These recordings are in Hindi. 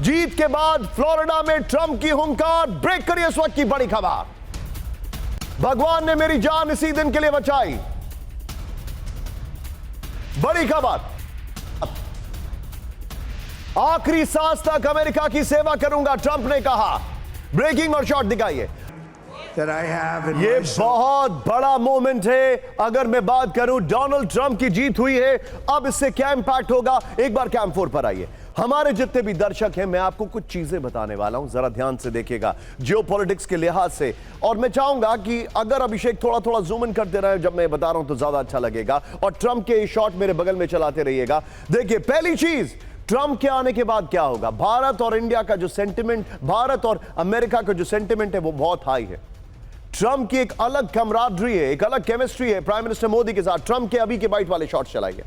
जीत के बाद फ्लोरिडा में ट्रंप की हुंकार। ब्रेक करिए इस वक्त की बड़ी खबर। भगवान ने मेरी जान इसी दिन के लिए बचाई। बड़ी खबर, आखिरी सांस तक अमेरिका की सेवा करूंगा, ट्रंप ने कहा। ब्रेकिंग और शॉट दिखाइए। ये बहुत बड़ा मोमेंट है। अगर मैं बात करूं, डोनाल्ड ट्रंप की जीत हुई है। अब इससे क्या इंपैक्ट होगा, एक बार कैंप 4 पर आइए। हमारे जितने भी दर्शक हैं, मैं आपको कुछ चीजें बताने वाला हूं, जरा ध्यान से देखिएगा जियोपॉलिटिक्स के लिहाज से। और मैं चाहूंगा कि अगर अभिषेक थोड़ा थोड़ा जूम इन करते रहे जब मैं बता रहा हूं तो ज्यादा अच्छा लगेगा, और ट्रंप के शॉट मेरे बगल में चलाते रहिएगा। देखिए, पहली चीज, ट्रंप के आने के बाद क्या होगा। भारत और इंडिया का जो सेंटिमेंट, भारत और अमेरिका का जो सेंटिमेंट है वो बहुत हाई है। ट्रंप की एक अलग कमराडरी है, एक अलग केमिस्ट्री है प्राइम मिनिस्टर मोदी के साथ। ट्रंप के अभी के बाइट वाले शॉट चलाइए।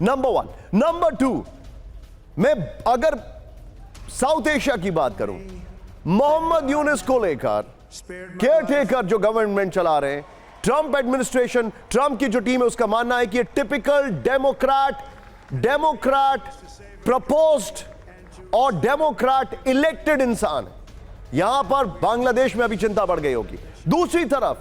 नंबर 1। नंबर 2, मैं अगर साउथ एशिया की बात करूं, मोहम्मद यूनुस को लेकर केयर टेकर जो गवर्नमेंट चला रहे हैं, ट्रंप एडमिनिस्ट्रेशन, ट्रंप की जो टीम है, उसका मानना है कि ये टिपिकल डेमोक्रेट प्रपोज्ड और डेमोक्रेट इलेक्टेड इंसान है। यहां पर बांग्लादेश में अभी चिंता बढ़ गई होगी। दूसरी तरफ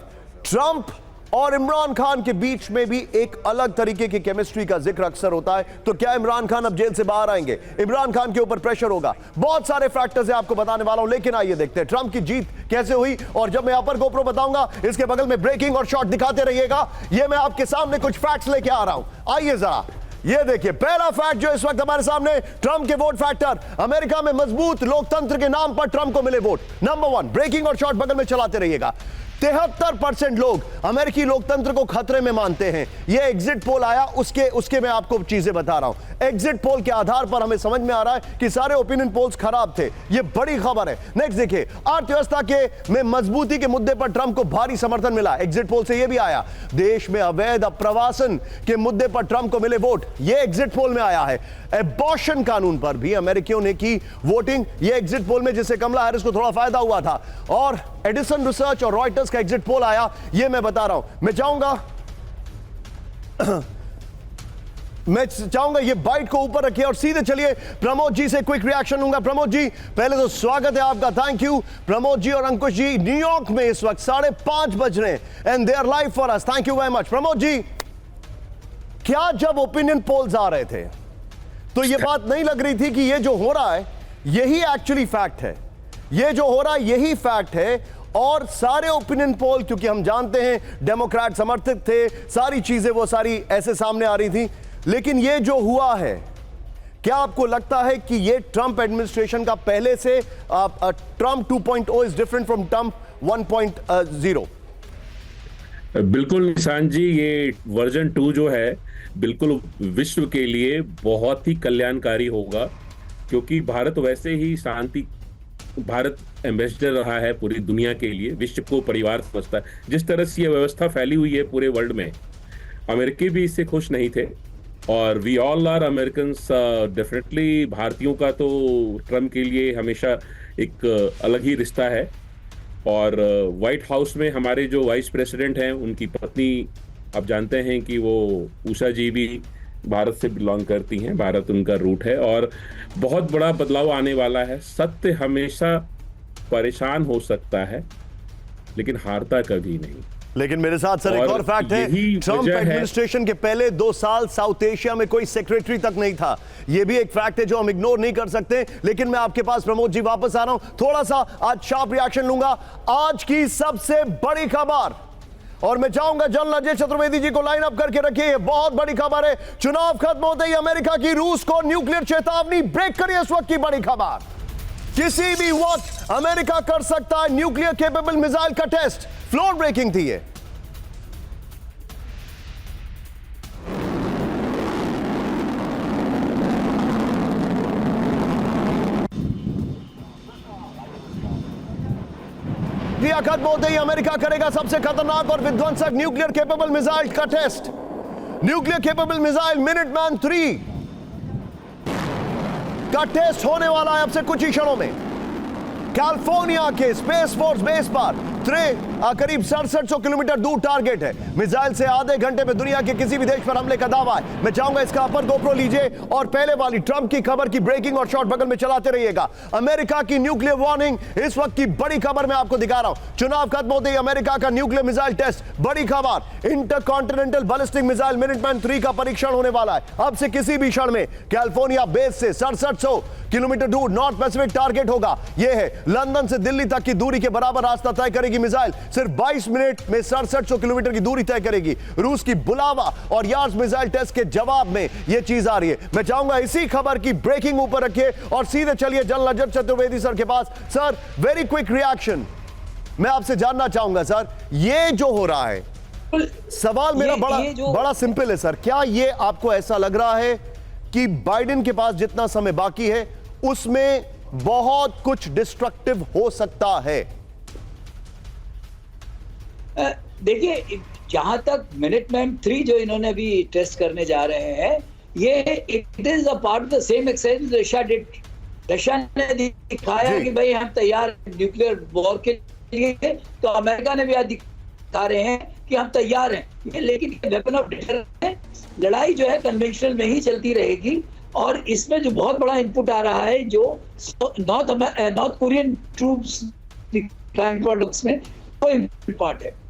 ट्रंप और इमरान खान के बीच में भी एक अलग तरीके की केमिस्ट्री का जिक्र अक्सर होता है। तो क्या इमरान खान अब जेल से बाहर आएंगे, इमरान खान के ऊपर प्रेशर होगा, बहुत सारे फैक्टर्स है आपको बताने वाला हूं। लेकिन आइए देखते हैं ट्रंप की जीत कैसे हुई। और जब मैं यहां पर गोप्रो बताऊंगा, इसके बगल में ब्रेकिंग और शॉट दिखाते रहिएगा। ये मैं आपके सामने कुछ फैक्ट्स लेके आ रहा हूं। आइए जरा ये देखिए, पहला फैक्ट जो इस वक्त हमारे सामने, ट्रंप के वोट फैक्टर। अमेरिका में मजबूत लोकतंत्र के नाम पर ट्रंप को मिले वोट। नंबर 1, ब्रेकिंग और शॉट बगल में चलाते रहिएगा। 73% लोग अमेरिकी लोकतंत्र को खतरे में मानते हैं। यह एग्जिट पोल आया, उसके मैं आपको चीजें बता रहा हूं। एग्जिट पोल के आधार पर हमें समझ में आ रहा है कि सारे ओपिनियन पोल्स खराब थे। यह बड़ी खबर है। नेक्स्ट देखिए, अर्थव्यवस्था के में मजबूती के मुद्दे पर ट्रंप को भारी समर्थन मिला। एग्जिट पोल से यह भी आया। देश में अवैध अप्रवासन के मुद्दे पर ट्रंप को मिले वोट। यह एग्जिट पोल में आया है। एबॉर्शन कानून पर भी अमेरिकियों ने की वोटिंग। यह एग्जिट पोल में, जिससे कमला हैरिस को थोड़ा फायदा हुआ था। और एडिसन रिसर्च और रॉयटर्स का एग्जिट पोल आया, यह मैं बता रहा हूं। मैं चाहूंगा ये बाइट को ऊपर रखिए और सीधे चलिए प्रमोद जी से क्विक रिएक्शन लूंगा। प्रमोद जी, पहले तो स्वागत है आपका, थैंक यू। प्रमोद जी और अंकुश जी न्यूयॉर्क में इस वक्त 5:30 बज रहे हैं and they are live for us. Thank you very much. Pramod ji, क्या जब ओपिनियन पोल्स आ रहे थे तो यह बात नहीं लग रही थी कि ये जो हो रहा है यही एक्चुअली फैक्ट है, ये जो हो रहा है यही फैक्ट है? और सारे ओपिनियन पोल, क्योंकि हम जानते हैं डेमोक्रेट समर्थित थे, सारी चीजें वो सारी ऐसे सामने आ रही थी। लेकिन ये जो हुआ है, क्या आपको लगता है कि ये ट्रंप एडमिनिस्ट्रेशन का पहले से Trump 2.0 is different from Trump 1.0? बिल्कुल निशान जी, ये वर्जन 2 जो है बिल्कुल विश्व के लिए बहुत ही कल्याणकारी होगा, क्योंकि भारत वैसे ही भारत एम्बेसडर रहा है पूरी दुनिया के लिए, विश्व को परिवार समझता है। जिस तरह से यह व्यवस्था फैली हुई है पूरे वर्ल्ड में, अमेरिकी भी इससे खुश नहीं थे। और we all are Americans definitely. भारतीयों का तो ट्रंप के लिए हमेशा एक अलग ही रिश्ता है। और व्हाइट हाउस में हमारे जो वाइस प्रेसिडेंट हैं, उनकी पत्नी, आप जानते हैं कि वो उषा जी भी भारत से बिलोंग करती हैं, भारत उनका रूट है। और बहुत बड़ा बदलाव आने वाला है। सत्य हमेशा परेशान हो सकता है लेकिन हारता कभी नहीं। लेकिन मेरे साथ सर एक और फैक्ट है, ट्रंप एडमिनिस्ट्रेशन के पहले 2 साल साउथ एशिया में कोई सेक्रेटरी तक नहीं था। यह भी एक फैक्ट है जो हम इग्नोर नहीं कर सकते। लेकिन मैं आपके पास प्रमोद जी वापस आ रहा हूं, थोड़ा सा आज शार्प रिएक्शन लूंगा। आज की सबसे बड़ी खबर, और मैं चाहूंगा जनरल अजय चतुर्वेदी जी को लाइन अप करके रखिए। बहुत बड़ी खबर है, चुनाव खत्म होते ही अमेरिका की रूस को न्यूक्लियर चेतावनी। ब्रेक करिए इस वक्त की बड़ी खबर। किसी भी वक्त अमेरिका कर सकता है न्यूक्लियर केपेबल मिसाइल का टेस्ट। फ्लोर ब्रेकिंग थी ये। खत्म होते ही अमेरिका करेगा सबसे खतरनाक और विध्वंसक न्यूक्लियर केपेबल मिसाइल का test. Nuclear capable missile Minuteman 3 का टेस्ट होने वाला है अब से कुछ ही क्षणों में। कैलिफोर्निया के स्पेस फोर्स बेस पर करीब 6700 किलोमीटर दूर टारगेट है। मिसाइल से आधे घंटे में दुनिया के किसी भी देश पर हमले का दावा है। मैं चाहूंगा इसका अपर गोप्रो लीजिए और पहले वाली ट्रंप की खबर की ब्रेकिंग और शॉर्ट बगल में चलाते रहिएगा। अमेरिका की न्यूक्लियर वार्निंग, इस वक्त की बड़ी खबर मैं आपको दिखा रहा हूं। चुनाव खत्म होते ही अमेरिका का न्यूक्लियर मिसाइल टेस्ट, बड़ी खबर। इंटरकॉन्टिनेंटल बैलिस्टिक मिसाइल मिनिटमैन 3 का परीक्षण होने वाला है। अब से किसी भी क्षण में कैलिफोर्निया बेस से 6700 किलोमीटर दूर नॉर्थ पैसिफिक टारगेट होगा। यह है लंदन से दिल्ली तक की दूरी के बराबर रास्ता तय करेगी मिसाइल। सिर्फ 22 मिनट में 6700 किलोमीटर की दूरी तय करेगी। रूस की बुलावा और यार्स मिसाइल टेस्ट के जवाब में यह चीज आ रही है। मैं चाहूंगा इसी खबर की ब्रेकिंग ऊपर रखिए और सीधे चलिए जनरल अजब चतुर्वेदी सर के पास। सर, वेरी क्विक रिएक्शन मैं आपसे जानना चाहूंगा सर, ये जो हो रहा है, सवाल मेरा बड़ा सिंपल है सर। क्या ये आपको ऐसा लग रहा है कि बाइडेन के पास जितना समय बाकी है उसमें बहुत कुछ डिस्ट्रक्टिव हो सकता है? देखिए, जहां तक मिनटमैन 3 जो इन्होंने अभी टेस्ट करने जा रहे हैं, ये it is a part of the same exercise Russia did. Russia ने दिखाया कि भाई हम तैयार न्यूक्लियर वॉर के लिए, तो अमेरिका ने भी आज दिखा रहे हैं कि हम तैयार हैं। लेकिन वेपन ऑफ डिटर है, लड़ाई जो है कन्वेंशनल में ही चलती रहेगी। और इसमें जो बहुत बड़ा इनपुट आ रहा है, जो नॉर्थ कोरियन ट्रूप्स में वो इम्पोर्टेंट पार्ट है।